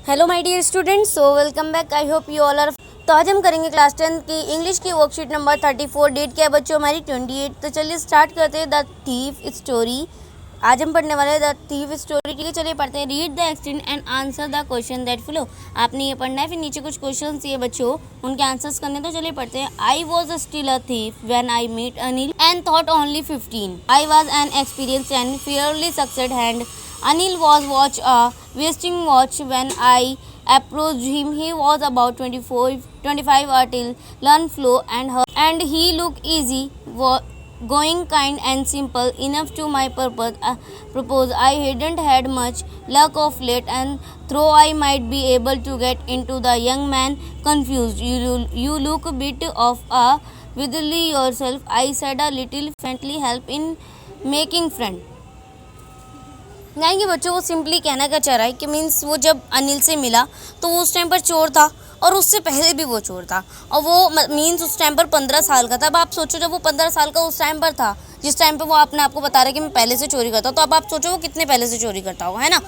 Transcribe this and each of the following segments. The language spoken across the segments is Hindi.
Hello my dear students, so welcome back. I hope you all are. तो आज हम करेंगे क्लास 10 की इंग्लिश की वर्कशीट नंबर 34। डेट क्या है बच्चों? हमारी 28। तो चलिए स्टार्ट करते हैं द थीफ स्टोरी। आज हम पढ़ने वाले हैं द थीफ स्टोरी। ठीक है, चलिए पढ़ते हैं। Read the extent and answer the question that follow. आपने ये पढ़ना है, फिर नीचे कुछ क्वेश्चन दिए बच्चों, उनके आंसर्स करने। तो चलिए पढ़ते हैं। I was still a thief when I meet Anil and thought only 15। I was an experienced and fearlessly succeed hand. Anil was watch a wasting watch when I approached him. He was about 25 until learn flow and he looked easy, going kind and simple enough to my purpose. I hadn't had much luck of late, and though I might be able to get into the young man confused. You look a bit of a wiggly yourself. I said a little friendly help in making friend. यानी कि बच्चों, वो सिंपली कहना क्या चाह रहा है कि मीन्स वो जब अनिल से मिला तो वो उस टाइम पर चोर था, और उससे पहले भी वो चोर था, और वो मीन्स उस टाइम पर 15 साल का था। अब आप सोचो, जब वो 15 साल का उस टाइम पर था, जिस टाइम पर वो अपने आपको बता रहा है कि मैं पहले से चोरी करता हूँ, तो अब आप सोचो वो कितने पहले से चोरी करता होगा, है ना।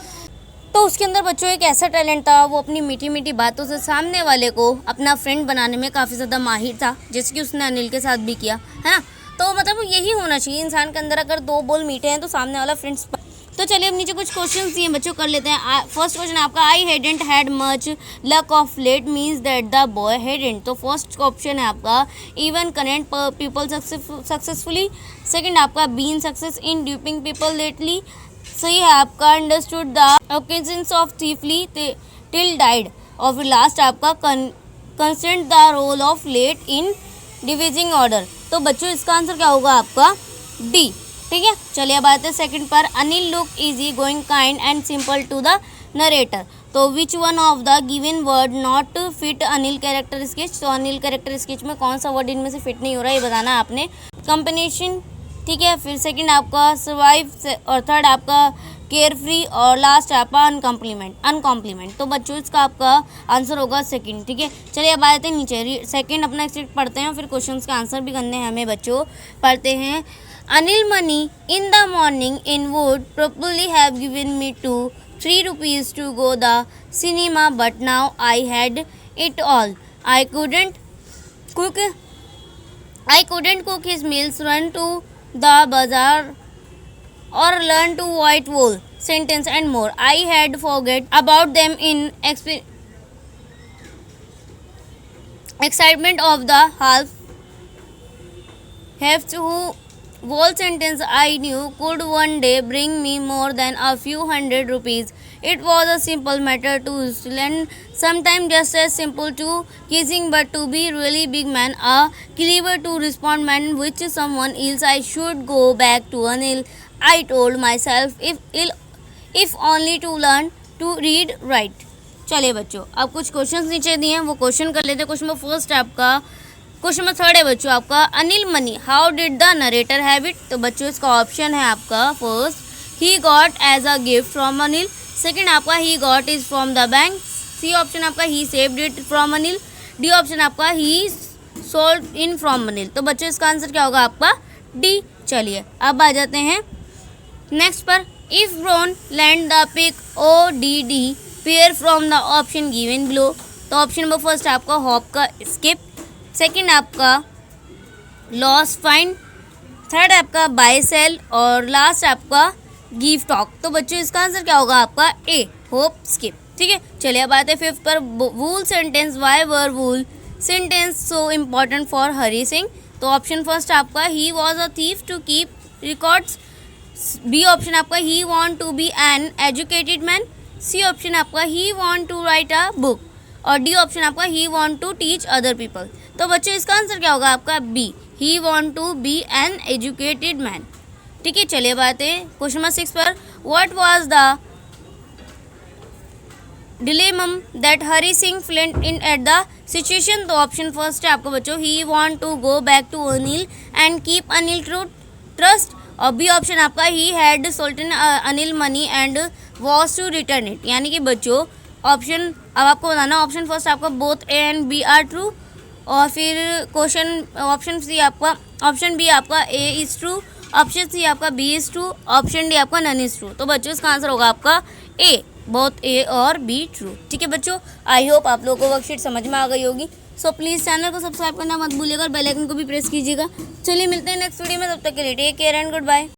तो उसके अंदर बच्चों एक ऐसा टैलेंट था, वो अपनी मीठी मीठी बातों से सामने वाले को अपना फ्रेंड बनाने में काफ़ी ज़्यादा माहिर था, जैसे कि उसने अनिल के साथ भी किया, है ना। तो मतलब यही होना चाहिए इंसान के अंदर, अगर दो बोल मीठे हैं तो सामने वाला फ्रेंड्स। तो चलिए अब नीचे कुछ क्वेश्चंस दिए बच्चों, कर लेते हैं। फर्स्ट क्वेश्चन आपका, I hadn't had much luck of late means that the boy hadn't. तो फर्स्ट ऑप्शन है आपका even connect people successfully. Second आपका been success in duping people lately. सही है आपका understood the occasions of thiefly till died. और फिर लास्ट आपका consent the role of late in dividing order. तो बच्चों इसका आंसर क्या होगा आपका? डी। ठीक है, चलिए अब आते हैं सेकंड पर। Anil look easy going kind and simple to the narrator. तो which one of the given word not fit Anil character sketch. तो अनिल कैरेक्टर स्केच में कौन सा वर्ड इनमें से फिट नहीं हो रहा है, ये बताना है आपने। कॉम्बिनेशन, ठीक है। फिर सेकंड आपका सर्वाइव, और थर्ड आपका केयर फ्री, और लास्ट आपका अनकॉम्प्लीमेंट। तो बच्चों इसका आपका आंसर होगा सेकंड। ठीक है, चलिए अब आते हैं नीचे। सेकंड अपना स्टेट पढ़ते हैं, फिर क्वेश्चंस के आंसर भी करने हैं हमें बच्चों। पढ़ते हैं। Anil money in the morning in would probably have given me 3 rupees to go the cinema, but now I had it all. I couldn't cook. I couldn't cook his meals, run to the bazaar, or learn to white wool sentence and more. I had forget about them in excitement of the half who whole sentence I knew could one day bring me more than a few hundred rupees. It was a simple matter to lend, sometimes just as simple to kissing, but to be really big man, a clever to respond man, which someone else. I should go back to Anil, I told myself, if only to learn to read right. चलिए बच्चों, अब कुछ क्वेश्चंस नीचे दिए हैं, वो क्वेश्चन कर लेते हैं। क्वेश्चन नंबर फर्स्ट आपका, क्वेश्चन नंबर थर्ड है बच्चों आपका, Anil money how did the narrator have it. तो बच्चों इसका ऑप्शन है आपका first, he got as a gift from Anil. Second आपका, he got is from the bank. C option आपका, he saved it from Anil. D option आपका, he sold in from Anil. तो बच्चों इसका आंसर क्या होगा आपका? डी। चलिए अब आ जाते हैं नेक्स्ट पर। If brown land the pick O D D pair from the option given below. तो ऑप्शन नंबर फर्स्ट आपका हॉप का स्किप, सेकंड आपका लॉस फाइंड, थर्ड आपका बाय सेल, और लास्ट आपका गिव टॉक। तो बच्चों इसका आंसर क्या होगा आपका? A, hope skip. ठीक है, चलिए अब आते हैं फिफ्थ पर। Whole sentence, why were whole sentence so important for Hari Singh. तो ऑप्शन फर्स्ट आपका, he was a thief to keep records. B option आपका, he want to be an educated man. C option आपका, he want to write a book, और डी ऑप्शन आपका, he want to teach other people. तो बच्चों इसका आंसर क्या होगा आपका? B, he want to be an educated man. ठीक है, चलिए बात है क्वेश्चन नंबर 6 पर। What was the dilemma that Hari Singh फ्लेंट in at the situation. तो ऑप्शन फर्स्ट है आपका बच्चों, he want to go back to Anil and keep Anil to trust, और बी ऑप्शन आपका, he had stolen Anil money and was to return it. यानी कि बच्चों ऑप्शन अब आपको बताना, ऑप्शन फर्स्ट आपका both A and B are true, और फिर क्वेश्चन ऑप्शन सी आपका, ऑप्शन बी आपका A is true, option C आपका B is true, option D आपका नन इज़ ट्रू। तो बच्चों इसका आंसर होगा आपका ए, बोथ ए और बी ट्रू। ठीक है बच्चों, आई होप आप लोगों को वर्कशीट समझ में आ गई होगी। सो प्लीज़ चैनल को सब्सक्राइब करना मत भूलिएगा और बेल आइकन को भी प्रेस कीजिएगा। चलिए मिलते हैं नेक्स्ट वीडियो में, तब तक के लिए take care and good bye.